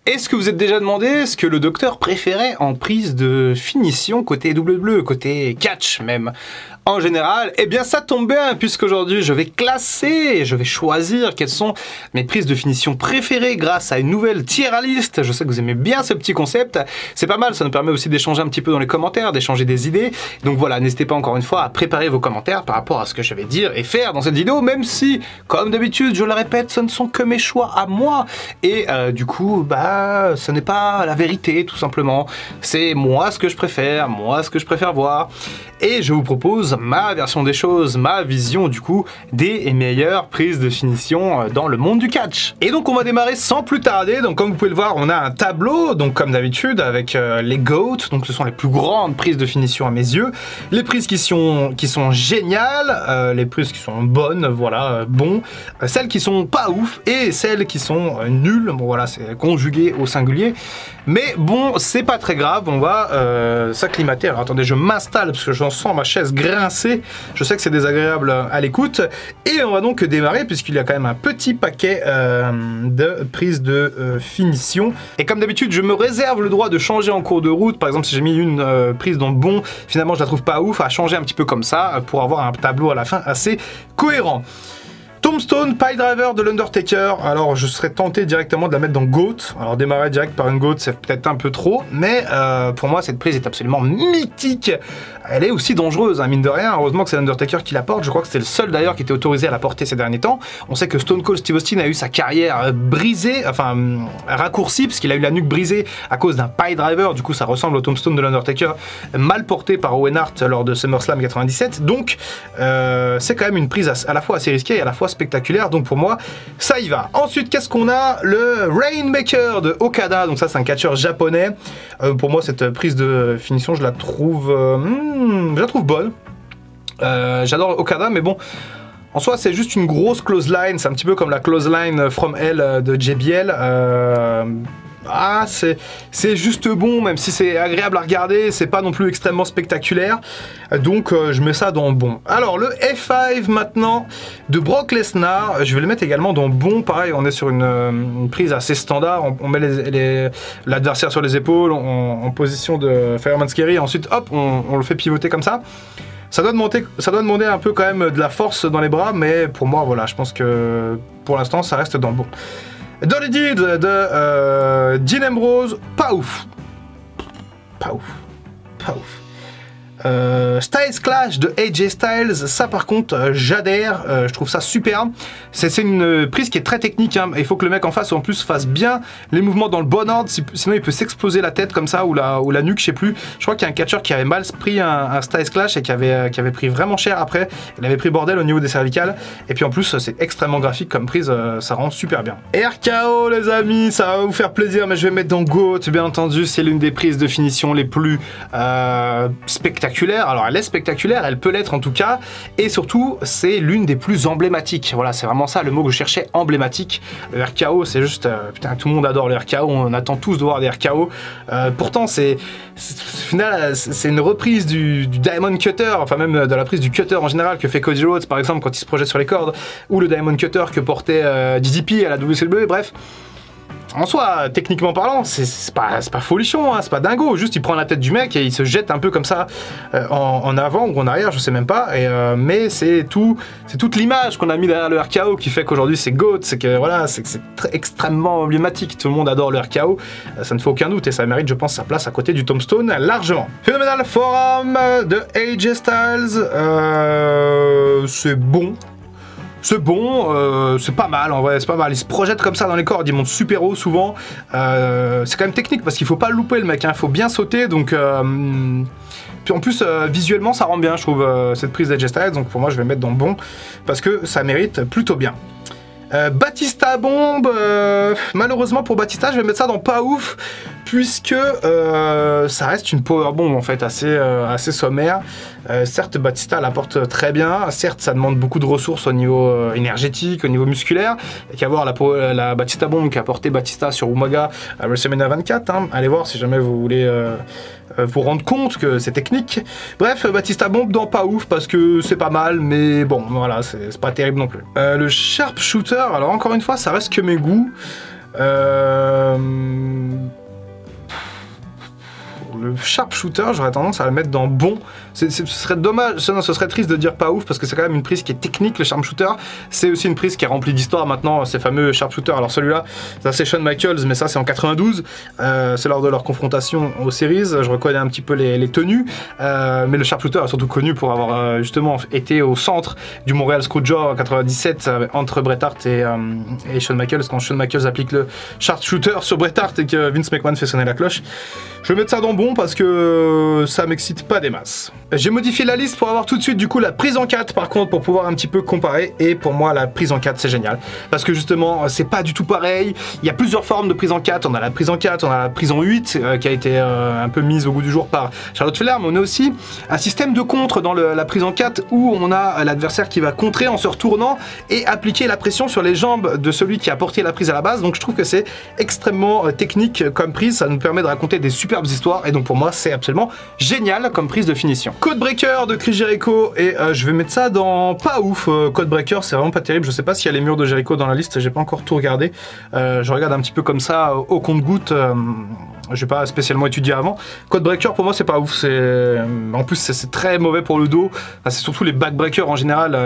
Est-ce que vous êtes déjà demandé ce que le docteur préférait en prise de finition côté double bleu, côté catch même? En général, eh bien ça tombe bien puisqu'aujourd'hui je vais classer, je vais choisir quelles sont mes prises de finition préférées grâce à une nouvelle tier list. Je sais que vous aimez bien ce petit concept, c'est pas mal, ça nous permet aussi d'échanger un petit peu dans les commentaires, d'échanger des idées. Donc voilà, n'hésitez pas encore une fois à préparer vos commentaires par rapport à ce que je vais dire et faire dans cette vidéo, même si, comme d'habitude, je le répète, ce ne sont que mes choix à moi. Et du coup, bah, ce n'est pas la vérité tout simplement. C'est moi ce que je préfère voir. Et je vous propose ma version des choses, ma vision du coup des meilleures prises de finition dans le monde du catch. Et donc on va démarrer sans plus tarder. Donc comme vous pouvez le voir, on a un tableau, donc comme d'habitude avec les GOAT, donc ce sont les plus grandes prises de finition à mes yeux, les prises qui sont géniales, les prises qui sont bonnes, voilà, bon, celles qui sont pas ouf et celles qui sont nulles. Bon voilà, c'est conjugué au singulier, mais bon, c'est pas très grave, on va s'acclimater. Alors attendez, je m'installe parce que j'en sens ma chaise grincer, je sais que c'est désagréable à l'écoute, et on va donc démarrer puisqu'il y a quand même un petit paquet de prises de finition. Et comme d'habitude, je me réserve le droit de changer en cours de route. Par exemple, si j'ai mis une prise dans bon, finalement je la trouve pas ouf, à changer un petit peu comme ça pour avoir un tableau à la fin assez cohérent. Tombstone Pile Driver de l'Undertaker, alors je serais tenté directement de la mettre dans GOAT. Alors démarrer direct par une GOAT, c'est peut-être un peu trop, mais pour moi cette prise est absolument mythique. Elle est aussi dangereuse, hein, mine de rien. Heureusement que c'est l'Undertaker qui la porte. Je crois que c'était le seul d'ailleurs qui était autorisé à la porter ces derniers temps. On sait que Stone Cold Steve Austin a eu sa carrière brisée, enfin raccourcie, parce qu'il a eu la nuque brisée à cause d'un Pile Driver. Du coup, ça ressemble au Tombstone de l'Undertaker, mal porté par Owen Hart lors de SummerSlam 97. Donc, c'est quand même une prise à la fois assez risquée et à la fois spectaculaire. Donc pour moi, ça y va. Ensuite, qu'est-ce qu'on a? Le Rainmaker de Okada. Donc ça, c'est un catcheur japonais. Pour moi, cette prise de finition, je la trouve bonne. J'adore Okada, mais bon, en soi, c'est juste une grosse close line. C'est un petit peu comme la close line from Hell de JBL. C'est juste bon, même si c'est agréable à regarder, c'est pas non plus extrêmement spectaculaire. Donc je mets ça dans bon. Alors le F5 maintenant de Brock Lesnar, je vais le mettre également dans bon. Pareil, on est sur une prise assez standard. On met l'adversaire sur les épaules en position de Fireman's Carry. Ensuite, hop, on le fait pivoter comme ça. Ça doit demander un peu quand même de la force dans les bras, mais pour moi, voilà, je pense que pour l'instant, ça reste dans le bon. Dirty Deed de Dean Ambrose, pas ouf. Styles Clash de AJ Styles, ça par contre j'adhère, je trouve ça super. C'est une prise qui est très technique, hein. Il faut que le mec en face en plus fasse bien les mouvements dans le bon ordre, sinon il peut s'exploser la tête comme ça ou la nuque, je sais plus. Je crois qu'il y a un catcheur qui avait mal pris un Styles Clash et qui avait pris vraiment cher après. Il avait pris bordel au niveau des cervicales, et puis en plus c'est extrêmement graphique comme prise, ça rend super bien. RKO les amis, ça va vous faire plaisir, mais je vais mettre dans GOAT bien entendu. C'est l'une des prises de finition les plus spectaculaires. Alors elle est spectaculaire, elle peut l'être en tout cas, et surtout c'est l'une des plus emblématiques. Voilà, c'est vraiment ça le mot que je cherchais, emblématique. Le RKO, c'est juste putain, tout le monde adore le RKO, on attend tous de voir des RKO. Pourtant c'est une reprise du Diamond Cutter, enfin même de la prise du Cutter en général que fait Cody Rhodes par exemple quand il se projette sur les cordes, ou le Diamond Cutter que portait DDP à la WCW, bref. En soi, techniquement parlant, c'est pas folichon, hein, c'est pas dingo, juste il prend la tête du mec et il se jette un peu comme ça en avant ou en arrière, je sais même pas, mais c'est toute l'image qu'on a mis derrière le RKO qui fait qu'aujourd'hui c'est GOAT, c'est que voilà, c'est extrêmement emblématique, tout le monde adore le RKO, ça ne fait aucun doute et ça mérite je pense sa place à côté du Tombstone largement. Phenomenal Forum de AJ Styles, c'est bon. C'est bon, c'est pas mal en vrai, c'est pas mal. Il se projette comme ça dans les cordes, il monte super haut souvent. C'est quand même technique parce qu'il faut pas louper le mec, hein, il faut bien sauter. Donc, puis en plus, visuellement, ça rend bien, je trouve, cette prise d'AJ Styles. Donc pour moi, je vais mettre dans bon parce que ça mérite plutôt bien. Batista Bomb, malheureusement pour Batista, je vais mettre ça dans pas ouf, puisque ça reste une powerbomb en fait assez sommaire. Certes, Batista la porte très bien, certes ça demande beaucoup de ressources au niveau énergétique, au niveau musculaire. Il y a qu'à voir la Batista Bomb qu'a porté Batista sur Umaga à WrestleMania 24, hein. Allez voir si jamais vous voulez vous rendre compte que c'est technique. Bref, Batista Bomb dans pas ouf parce que c'est pas mal, mais bon, voilà, c'est pas terrible non plus. Le Sharpshooter, alors encore une fois, ça reste que mes goûts. sharpshooter, j'aurais tendance à le mettre dans bon. Ce serait dommage, ce serait triste de dire pas ouf, parce que c'est quand même une prise qui est technique, le sharpshooter. C'est aussi une prise qui est remplie d'histoire maintenant, ces fameux sharpshooters. Alors celui-là, ça c'est Shawn Michaels, mais ça c'est en 92. C'est lors de leur confrontation aux series. Je reconnais un petit peu les tenues, mais le sharpshooter est surtout connu pour avoir justement été au centre du Montreal Screwjob en 97 entre Bret Hart et Shawn Michaels, quand Shawn Michaels applique le sharpshooter sur Bret Hart et que Vince McMahon fait sonner la cloche. Je vais mettre ça dans bon parce que ça m'excite pas des masses. J'ai modifié la liste pour avoir tout de suite du coup la prise en 4 par contre, pour pouvoir un petit peu comparer, et pour moi la prise en 4 c'est génial parce que justement c'est pas du tout pareil. Il y a plusieurs formes de prise en 4, on a la prise en 4, on a la prise en 8 qui a été un peu mise au goût du jour par Charlotte Flair, mais on a aussi un système de contre dans la prise en 4 où on a l'adversaire qui va contrer en se retournant et appliquer la pression sur les jambes de celui qui a porté la prise à la base. Donc je trouve que c'est extrêmement technique comme prise, ça nous permet de raconter des superbes histoires, et donc pour moi c'est absolument génial comme prise de finition. Codebreaker de Chris Jericho, et je vais mettre ça dans pas ouf. Codebreaker c'est vraiment pas terrible, je sais pas s'il y a les murs de Jericho dans la liste, j'ai pas encore tout regardé, je regarde un petit peu comme ça au compte-gouttes, j'ai pas spécialement étudié avant. Codebreaker pour moi c'est pas ouf, en plus c'est très mauvais pour le dos, enfin, c'est surtout les backbreakers en général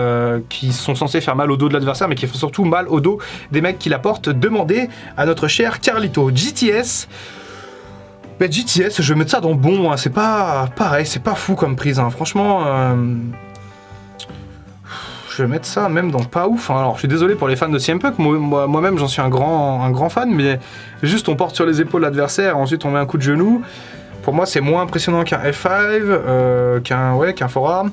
qui sont censés faire mal au dos de l'adversaire, mais qui font surtout mal au dos des mecs qui la portent. Demandez à notre cher Carlito. GTS, mais GTS, je vais mettre ça dans bon, hein. C'est pas pareil, c'est pas fou comme prise, hein. Franchement, je vais mettre ça même dans pas ouf, hein. Alors je suis désolé pour les fans de CM Punk, moi-même j'en suis un grand fan, mais juste on porte sur les épaules l'adversaire, ensuite on met un coup de genou. Pour moi c'est moins impressionnant qu'un F5, qu'un forearm.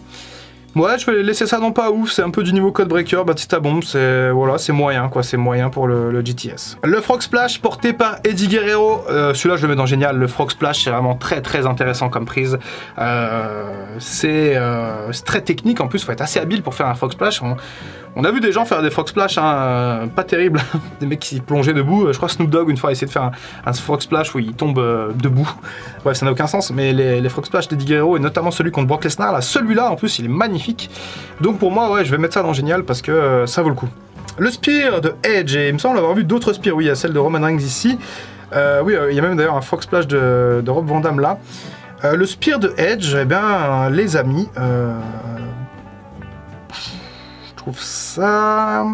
Ouais, je vais laisser ça dans pas ouf, c'est un peu du niveau Codebreaker, Batista Bomb, c'est voilà, c'est moyen quoi, c'est moyen pour le GTS. Le Frog Splash porté par Eddie Guerrero, celui-là je le mets dans génial. Le Frog Splash c'est vraiment très intéressant comme prise, c'est très technique en plus, faut être assez habile pour faire un Frog Splash. On a vu des gens faire des Frog Splash, hein, pas terribles, des mecs qui plongeaient debout. Je crois Snoop Dogg une fois a essayé de faire un Frog Splash où il tombe debout. Bref, ça n'a aucun sens, mais les Frog Splash d'Eddie Guerrero, et notamment celui contre Brock Lesnar, là, celui-là en plus il est magnifique. Donc pour moi, ouais, je vais mettre ça dans génial parce que ça vaut le coup. Le Spear de Edge, et il me semble avoir vu d'autres Spears, oui, il y a celle de Roman Reigns ici. Oui, il y a même d'ailleurs un Frog Splash de Rob Van Dam là. Le Spear de Edge, eh bien, les amis, ça...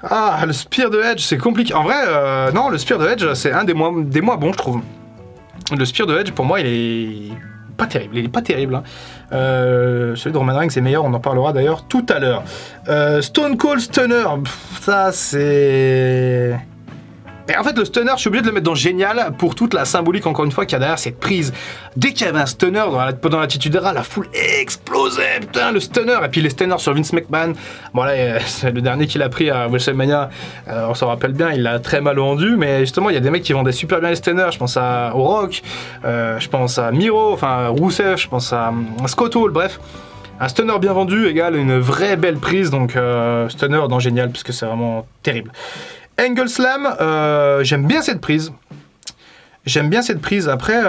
Ah, le Spear de Edge, c'est compliqué. En vrai, non, le Spear de Edge, c'est un des moins bons, je trouve. Le Spear de Edge, pour moi, il est pas terrible. Il est pas terrible. Hein. Celui de Roman Reigns est meilleur, on en parlera d'ailleurs tout à l'heure. Stone Cold Stunner, ça c'est... Et en fait, le stunner, je suis obligé de le mettre dans génial pour toute la symbolique, encore une fois, qu'il y a derrière cette prise. Dès qu'il y avait un stunner dans l'Attitude Era, la foule explosait, putain, le stunner. Et puis les stunners sur Vince McMahon, bon là, c'est le dernier qu'il a pris à WrestleMania, on s'en rappelle bien, il l'a très mal vendu, mais justement, il y a des mecs qui vendaient super bien les stunners. Je pense au Rock, je pense à Miro, enfin Rousseff, je pense à Scott Hall, bref. Un stunner bien vendu égale une vraie belle prise, donc stunner dans génial, puisque c'est vraiment terrible. Angle Slam, j'aime bien cette prise. Après,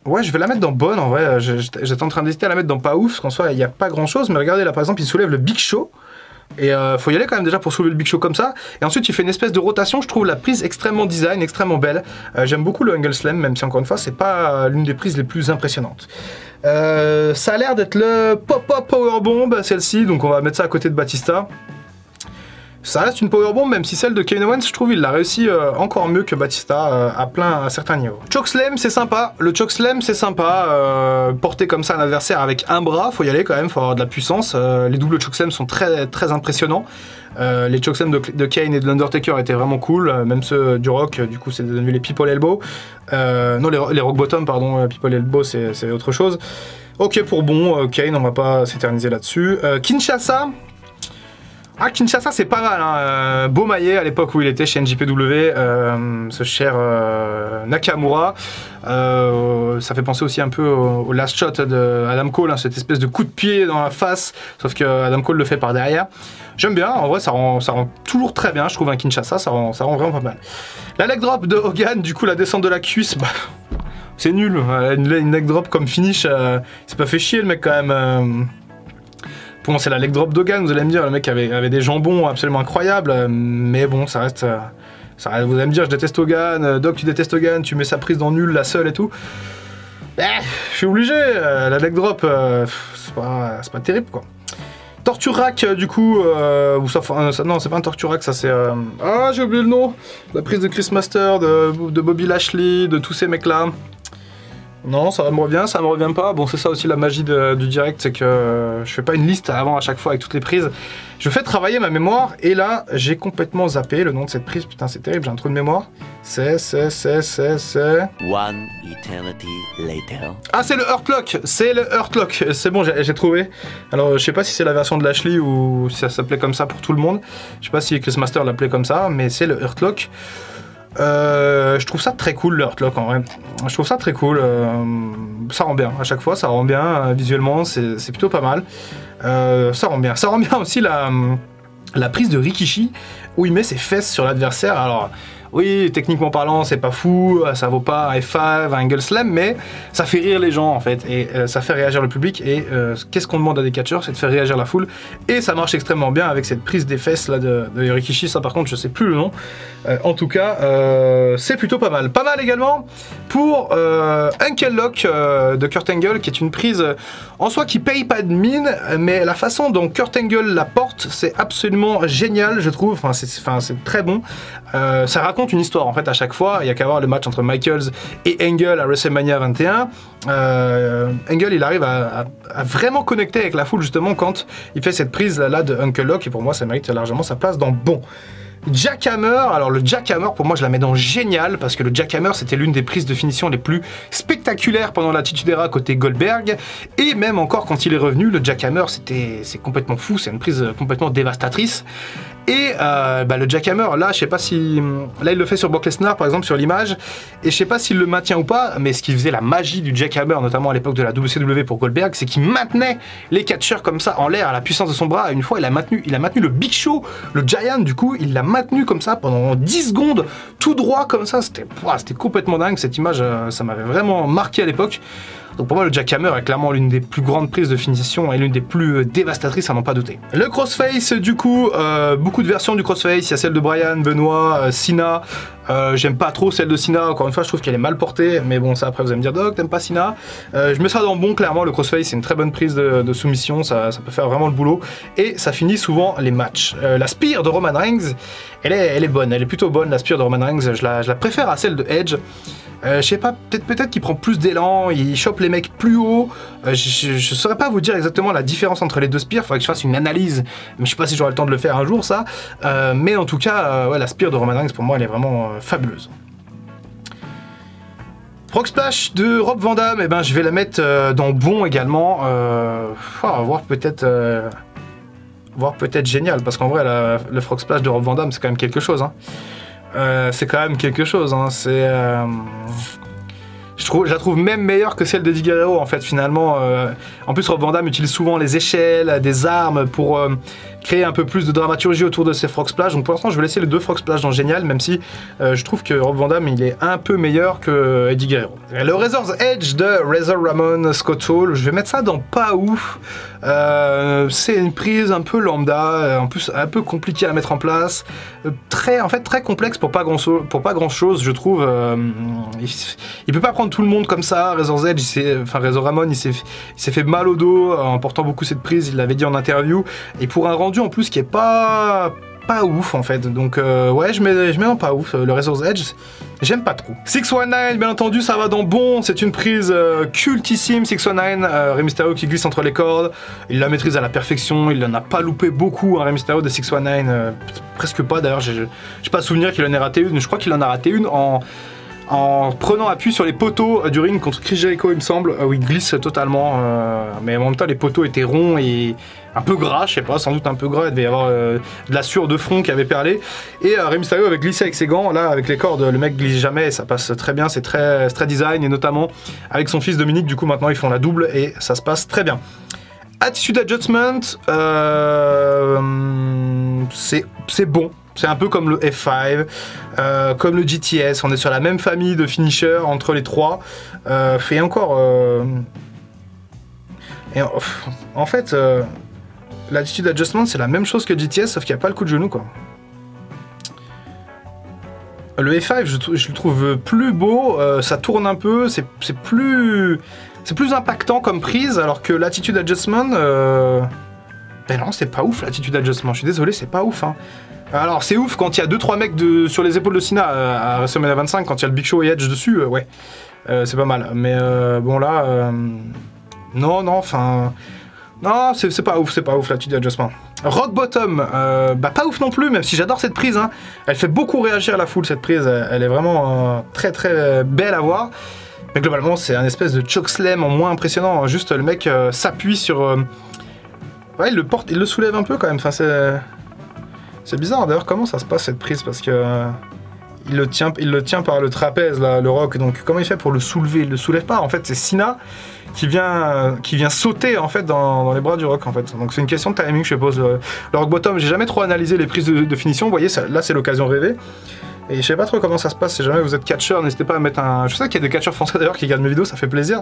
ouais, je vais la mettre dans bonne en vrai. J'étais en train d'hésiter à la mettre dans pas ouf, parce qu'en soi, il n'y a pas grand chose. Mais regardez là, par exemple, il soulève le Big Show. Et faut y aller quand même déjà pour soulever le Big Show comme ça. Et ensuite, il fait une espèce de rotation. Je trouve la prise extrêmement design, extrêmement belle. J'aime beaucoup le Angle Slam, même si encore une fois, c'est pas l'une des prises les plus impressionnantes. Ça a l'air d'être le Pop-Up Powerbomb, celle-ci. Donc on va mettre ça à côté de Batista. Ça reste une powerbomb, même si celle de Kevin Owens, je trouve, il l'a réussi encore mieux que Batista à certains niveaux. Chokeslam, c'est sympa. Le Chokeslam, c'est sympa. Porter comme ça un adversaire avec un bras, faut y aller quand même, faut avoir de la puissance. Les doubles Chokeslam sont très impressionnants. Les Chokeslam de Kane et de l'Undertaker étaient vraiment cool. Même ceux du Rock, du coup, c'est devenu les People Elbow. Non, les Rock Bottom, pardon. People Elbow, c'est autre chose. Ok, pour bon, Kane, on va pas s'éterniser là-dessus. Kinshasa. Ah, Kinshasa, c'est pas mal, hein. Beau maillet à l'époque où il était chez NJPW, ce cher Nakamura. Ça fait penser aussi un peu au last shot de Adam Cole, hein, cette espèce de coup de pied dans la face, sauf que Adam Cole le fait par derrière. J'aime bien, en vrai, ça rend toujours très bien, je trouve, un Kinshasa, ça rend vraiment pas mal. La leg drop de Hogan, du coup, la descente de la cuisse, bah, c'est nul. Une leg drop comme finish, il s'est pas fait chier, le mec, quand même. Pour moi, c'est la leg drop d'Hogan, vous allez me dire, le mec avait des jambons absolument incroyables, mais bon, ça reste Ça, vous allez me dire, je déteste Hogan, Doc, tu détestes Hogan, tu mets sa prise dans nul, la seule et tout. Je suis obligé, la leg drop, c'est pas terrible, quoi. Torture Rack, du coup, non, c'est pas un Torture Rack, ça c'est... Ah, j'ai oublié le nom. La prise de Chris Master, de Bobby Lashley, de tous ces mecs-là. Non, ça me revient pas. Bon, c'est ça aussi la magie du direct, c'est que je fais pas une liste avant à chaque fois avec toutes les prises. Je fais travailler ma mémoire, et là, j'ai complètement zappé le nom de cette prise. Putain, c'est terrible, j'ai un trou de mémoire. C'est... One eternity later. Ah, c'est le Hurtlock. C'est le Hurtlock. C'est bon, j'ai trouvé. Alors, je sais pas si c'est la version de Lashley ou si ça s'appelait comme ça pour tout le monde. Je sais pas si Chris Master l'appelait comme ça, mais c'est le Hurtlock. Je trouve ça très cool, le Hurtlock, en vrai. Je trouve ça très cool. Ça rend bien, à chaque fois, ça rend bien. Visuellement, c'est plutôt pas mal. Ça rend bien. Ça rend bien aussi la prise de Rikishi, où il met ses fesses sur l'adversaire. Alors, oui, techniquement parlant, c'est pas fou, ça vaut pas un F5, un Angle Slam, mais ça fait rire les gens, en fait, et ça fait réagir le public, et qu'est-ce qu'on demande à des catcheurs, c'est de faire réagir la foule, et ça marche extrêmement bien avec cette prise des fesses là de Rikishi. Ça par contre, je sais plus le nom. En tout cas, c'est plutôt pas mal. Pas mal également pour Uncle Lock de Kurt Angle, qui est une prise en soi qui paye pas de mine, mais la façon dont Kurt Angle la porte, c'est absolument génial, je trouve. Enfin, c'est très bon. Ça raconte une histoire en fait à chaque fois. Il y a qu'à voir le match entre Michaels et Angle à WrestleMania 21. Angle, il arrive à vraiment connecter avec la foule justement quand il fait cette prise là de Uncle Lock, et pour moi ça mérite largement sa place dans bon. Jackhammer, alors le Jackhammer pour moi je la mets dans génial, parce que le Jackhammer c'était l'une des prises de finition les plus spectaculaires pendant l'Attitude Era côté Goldberg, et même encore quand il est revenu, le Jackhammer c'est complètement fou, c'est une prise complètement dévastatrice. Et le Jackhammer, là, je sais pas si... Là, il le fait sur Brock Lesnar, par exemple, sur l'image. Et je sais pas s'il le maintient ou pas, mais ce qui faisait la magie du Jackhammer, notamment à l'époque de la WCW pour Goldberg, c'est qu'il maintenait les catcheurs comme ça en l'air à la puissance de son bras. Et une fois, il a maintenu le Big Show, le Giant, du coup, il l'a maintenu comme ça pendant 10 secondes, tout droit comme ça. C'était complètement dingue, cette image, ça m'avait vraiment marqué à l'époque. Donc pour moi, le Jackhammer est clairement l'une des plus grandes prises de finition et l'une des plus dévastatrices, à n'en pas douter. Le crossface, du coup, beaucoup de versions du crossface. Il y a celle de Bryan, Benoit, Cena. J'aime pas trop celle de Cena, encore une fois je trouve qu'elle est mal portée, mais bon ça après vous allez me dire Doc, t'aimes pas Cena. Je mets ça dans bon, clairement le crossface c'est une très bonne prise de soumission, ça peut faire vraiment le boulot, et ça finit souvent les matchs. La Spear de Roman Reigns, elle est bonne, elle est plutôt bonne la Spear de Roman Reigns, je la préfère à celle de Edge. Je sais pas, peut-être qu'il prend plus d'élan, il chope les mecs plus haut. Je saurais pas vous dire exactement la différence entre les deux spears, faudrait que je fasse une analyse, mais je sais pas si j'aurai le temps de le faire un jour ça. Mais en tout cas, ouais, la spear de Roman Reigns pour moi elle est vraiment fabuleuse. Frog Splash de Rob Van Dam, eh ben, je vais la mettre dans bon également. Voire peut-être génial, parce qu'en vrai le Frog Splash de Rob Van Dam c'est quand même quelque chose. Hein. C'est quand même quelque chose, hein. Je la trouve même meilleure que celle d'Eddie Guerrero en fait finalement. En plus Rob Van Dam utilise souvent les échelles, des armes pour créer un peu plus de dramaturgie autour de ses Frog Splash. Donc pour l'instant je vais laisser les deux Frog Splash dans Génial, même si je trouve que Rob Van Dam il est un peu meilleur que Eddie Guerrero. Le Razor's Edge de Razor Ramon Scott Hall, je vais mettre ça dans pas ouf. C'est une prise un peu lambda, en plus un peu compliquée à mettre en place, très complexe pour pas grand chose je trouve. Il peut pas prendre tout le monde comme ça. Razor's Edge, Razor Ramon il s'est fait mal au dos en portant beaucoup cette prise, il l'avait dit en interview, et pour un rendu en plus qui est pas ouf en fait, donc ouais je mets en pas ouf le Razor's Edge, j'aime pas trop. 619 bien entendu ça va dans bon, c'est une prise cultissime. 619, Rey Mysterio qui glisse entre les cordes, il la maîtrise à la perfection, il en a pas loupé beaucoup, hein, Rey Mysterio de 619, presque pas d'ailleurs, j'ai pas souvenir qu'il en ait raté une, je crois qu'il en a raté une en prenant appui sur les poteaux du ring contre Chris Jericho il me semble, où il glisse totalement, mais en même temps les poteaux étaient ronds et un peu gras, je sais pas, sans doute un peu gras, il devait y avoir de la sueur de front qui avait perlé, et Rey Mysterio avait glissé avec ses gants, là avec les cordes le mec glisse jamais, et ça passe très bien, c'est très design, et notamment avec son fils Dominique, du coup maintenant ils font la double et ça se passe très bien. Attitude Adjustment, c'est bon. C'est un peu comme le F5, comme le GTS, on est sur la même famille de finishers entre les trois. Et encore... en fait, l'Attitude Adjustment c'est la même chose que GTS, sauf qu'il n'y a pas le coup de genou quoi. Le F5, je le trouve plus beau, ça tourne un peu, c'est plus impactant comme prise, alors que l'Attitude Adjustment, ben non, c'est pas ouf l'Attitude Adjustment, je suis désolé, c'est pas ouf. Hein. Alors c'est ouf quand il y a 2-3 mecs sur les épaules de Cena à WrestleMania 25, quand il y a le Big Show et Edge dessus, ouais, c'est pas mal. Mais bon là, non, enfin... Non, c'est pas ouf l'Attitude Adjustment. Rock Bottom, bah pas ouf non plus, même si j'adore cette prise. Hein. Elle fait beaucoup réagir la foule, cette prise. Elle est vraiment très très belle à voir. Mais globalement, c'est un espèce de chokeslam en moins impressionnant. Juste le mec s'appuie sur... Ouais, il le porte, il le soulève un peu quand même. Enfin, c'est bizarre. D'ailleurs, comment ça se passe cette prise? Parce que... il le tient par le trapèze, là, le Rock. Donc comment il fait pour le soulever? Il le soulève pas. En fait, c'est Cena qui vient sauter en fait dans les bras du Rock en fait. Donc c'est une question de timing que je pose. Le Rock Bottom, j'ai jamais trop analysé les prises de finition. Vous voyez, là c'est l'occasion rêvée. Et je sais pas trop comment ça se passe. Si jamais vous êtes catcheur, n'hésitez pas à mettre un... Je sais qu'il y a des catcheurs français d'ailleurs qui regardent mes vidéos, ça fait plaisir.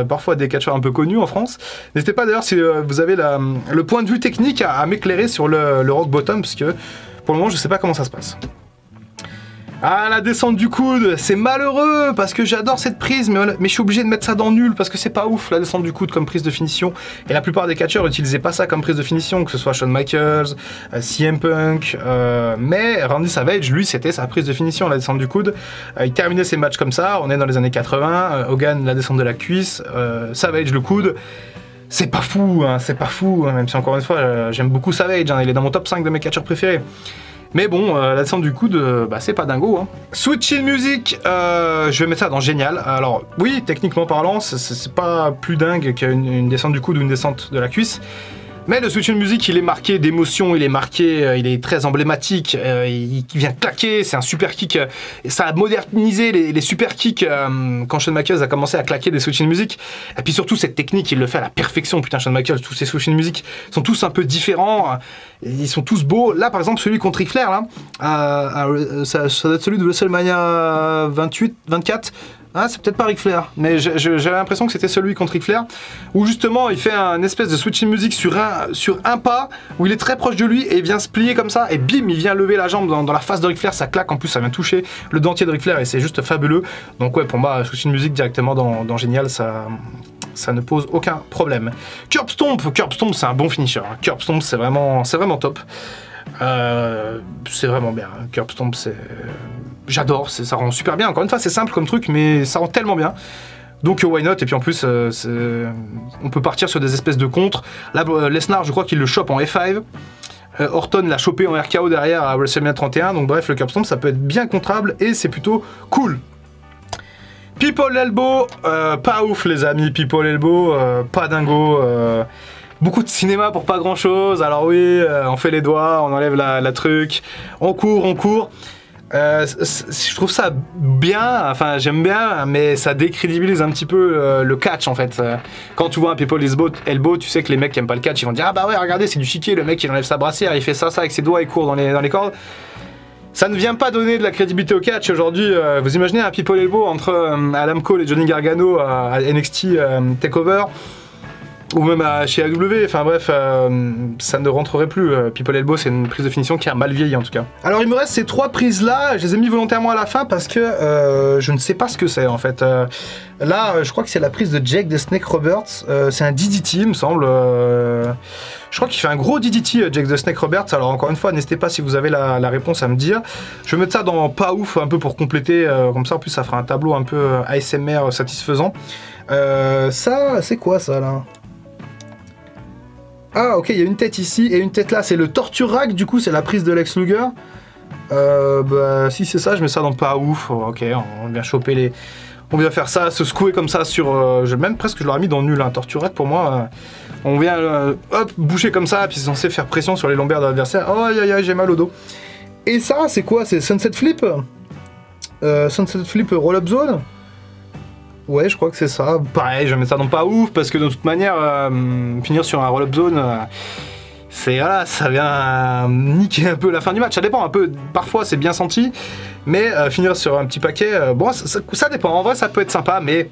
Parfois des catcheurs un peu connus en France. N'hésitez pas d'ailleurs si vous avez le point de vue technique à m'éclairer sur le Rock Bottom, parce que pour le moment je sais pas comment ça se passe. Ah, la descente du coude, c'est malheureux parce que j'adore cette prise, mais je suis obligé de mettre ça dans nul parce que c'est pas ouf la descente du coude comme prise de finition. Et la plupart des catcheurs n'utilisaient pas ça comme prise de finition, que ce soit Shawn Michaels, CM Punk, mais Randy Savage, lui, c'était sa prise de finition, la descente du coude. Il terminait ses matchs comme ça, on est dans les années 80, Hogan, la descente de la cuisse, Savage, le coude. C'est pas fou, hein, même si encore une fois, j'aime beaucoup Savage, hein, il est dans mon top 5 de mes catcheurs préférés. Mais bon, la descente du coude, bah, c'est pas dingo. Hein. Switch in Music, je vais mettre ça dans Génial. Alors oui, techniquement parlant, c'est pas plus dingue qu'une descente du coude ou une descente de la cuisse. Mais le Switch in Music, il est marqué d'émotion, il est très emblématique, il vient claquer, c'est un super kick. Ça a modernisé les super kicks quand Shawn Michaels a commencé à claquer des Switch in Music. Et puis surtout, cette technique, il le fait à la perfection. Putain, Shawn Michaels, tous ces Switch in Music sont tous un peu différents, ils sont tous beaux. Là, par exemple, celui contre Ric Flair, là, ça doit être celui de WrestleMania 24. Ah, c'est peut-être pas Ric Flair, mais j'avais l'impression que c'était celui contre Ric Flair, où justement il fait un espèce de switch in music sur un pas, où il est très proche de lui et il vient se plier comme ça, et bim, il vient lever la jambe dans la face de Ric Flair, ça claque, en plus ça vient toucher le dentier de Ric Flair et c'est juste fabuleux. Donc ouais, pour moi, switch in music directement dans Génial, ça ne pose aucun problème. Curb Stomp, c'est un bon finisher, hein. Curb Stomp, c'est vraiment top. C'est vraiment bien, Curb Stomp, j'adore, ça rend super bien. Encore une fois, c'est simple comme truc, mais ça rend tellement bien. Donc why not? Et puis en plus, on peut partir sur des espèces de contres. Là, Lesnar, je crois qu'il le chope en F5. Orton l'a chopé en RKO derrière à WrestleMania 31. Donc bref, le Curb Stomp, ça peut être bien contrable et c'est plutôt cool. People Elbow, pas ouf les amis. People Elbow, pas dingo. Beaucoup de cinéma pour pas grand chose. Alors oui, on fait les doigts, on enlève la truc, on court. Je trouve ça bien, enfin j'aime bien, mais ça décrédibilise un petit peu le catch en fait. Quand tu vois un People Elbow, tu sais que les mecs qui aiment pas le catch, ils vont dire ah bah ouais regardez c'est du chiquet, le mec il enlève sa brassière, il fait ça avec ses doigts, il court dans les cordes. Ça ne vient pas donner de la crédibilité au catch aujourd'hui. Vous imaginez un People Elbow entre Adam Cole et Johnny Gargano à NXT TakeOver, ou même chez AEW, enfin bref, ça ne rentrerait plus. People Elbow, c'est une prise de finition qui a mal vieilli en tout cas. Alors il me reste ces trois prises là, je les ai mis volontairement à la fin parce que je ne sais pas ce que c'est en fait. Là, je crois que c'est la prise de Jake the Snake Roberts, c'est un DDT il me semble. Je crois qu'il fait un gros DDT, Jake the Snake Roberts. Alors encore une fois, n'hésitez pas si vous avez la réponse à me dire. Je vais mettre ça dans pas ouf un peu pour compléter, comme ça en plus ça fera un tableau un peu ASMR satisfaisant. Ça, c'est quoi ça là? Ah ok, il y a une tête ici et une tête là, c'est le Torture Rack, du coup c'est la prise de Lex Luger. Bah si c'est ça, je mets ça dans pas ouf. Ok, on vient choper les... On vient faire ça, se secouer comme ça sur... même presque je l'aurais mis dans nul, hein. Torture Rack pour moi. On vient hop, boucher comme ça, puis c'est censé faire pression sur les lombaires de l'adversaire. Oh aïe aïe aïe, j'ai mal au dos. Et ça c'est quoi? C'est Sunset Flip, Sunset Flip Roll-Up Zone. Ouais, je crois que c'est ça. Pareil, je vais mettre ça dans pas ouf parce que de toute manière, finir sur un roll-up zone, c'est voilà, ça vient niquer un peu la fin du match. Ça dépend un peu. Parfois, c'est bien senti, mais finir sur un petit paquet, bon, ça dépend. En vrai, ça peut être sympa, mais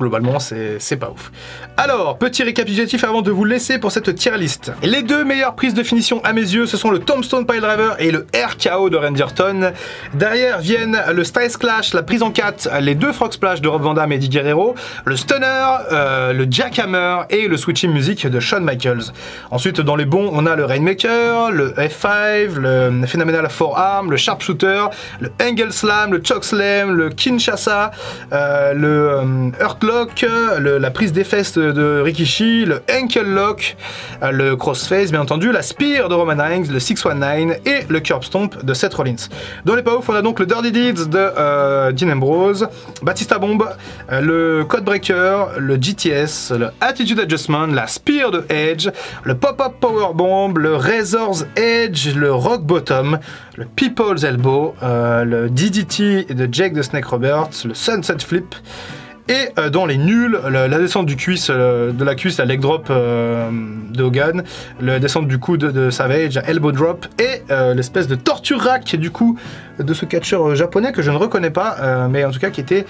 globalement, c'est pas ouf. Alors, petit récapitulatif avant de vous laisser pour cette tier list. Les deux meilleures prises de finition à mes yeux, ce sont le Tombstone Piledriver et le RKO de Randy Orton. Derrière viennent le Styles Clash, la prise en 4, les deux Frog Splash de Rob Van Dam et Eddie Guerrero, le Stunner, le Jackhammer et le Switching Music de Shawn Michaels. Ensuite, dans les bons, on a le Rainmaker, le F5, le Phenomenal Forearm, le Sharpshooter, le Angle Slam, le Choke Slam, le Kinshasa, le Hurtlock, la prise des fesses de Rikishi, le Ankle Lock, le Crossface, bien entendu, la Spear de Roman Reigns, le 619 et le Curb Stomp de Seth Rollins. Dans les pas ouf, on a donc le Dirty Deeds de Dean Ambrose, Batista Bomb, le Codebreaker, le GTS, le Attitude Adjustment, la Spear de Edge, le Pop-Up Powerbomb, le Razor's Edge, le Rock Bottom, le People's Elbow, le DDT de Jake the Snake Roberts, le Sunset Flip. Et dans les nuls, la descente du cuisse, de la cuisse, la leg drop de Hogan, la descente du coude de Savage, la elbow drop et l'espèce de torture rack du coup de ce catcheur japonais que je ne reconnais pas, mais en tout cas qui était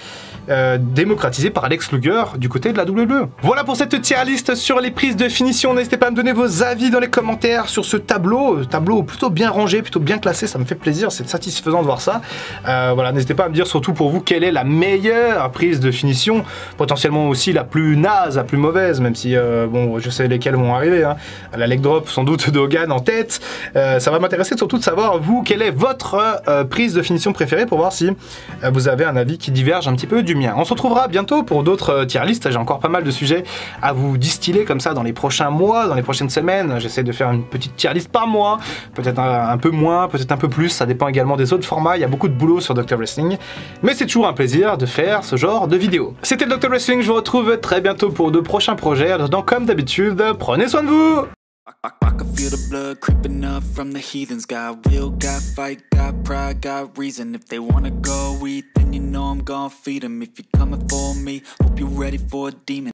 démocratisé par Lex Luger du côté de la WWE. Voilà pour cette tier list sur les prises de finition. N'hésitez pas à me donner vos avis dans les commentaires sur ce tableau plutôt bien rangé, plutôt bien classé, ça me fait plaisir, c'est satisfaisant de voir ça. Voilà, n'hésitez pas à me dire surtout pour vous quelle est la meilleure prise de finition, potentiellement aussi la plus naze, la plus mauvaise, même si bon, je sais lesquelles vont arriver, hein. La leg drop sans doute de Hogan en tête. Ça va m'intéresser surtout de savoir vous quelle est votre prise de finition préférée pour voir si vous avez un avis qui diverge un petit peu du mien. On se retrouvera bientôt pour d'autres tier lists. J'ai encore pas mal de sujets à vous distiller comme ça dans les prochains mois, dans les prochaines semaines. J'essaie de faire une petite tier list par mois, peut-être un peu moins, peut-être un peu plus, ça dépend également des autres formats. Il y a beaucoup de boulot sur Dr Wrestling, mais c'est toujours un plaisir de faire ce genre de vidéos. C'était le Dr Wrestling, je vous retrouve très bientôt pour de prochains projets. Donc comme d'habitude, prenez soin de vous. I can feel the blood creeping up from the heathens. Got will, got fight, got pride, got reason. If they wanna go eat, then you know I'm gon' feed them. If you're coming for me, hope you're ready for a demon.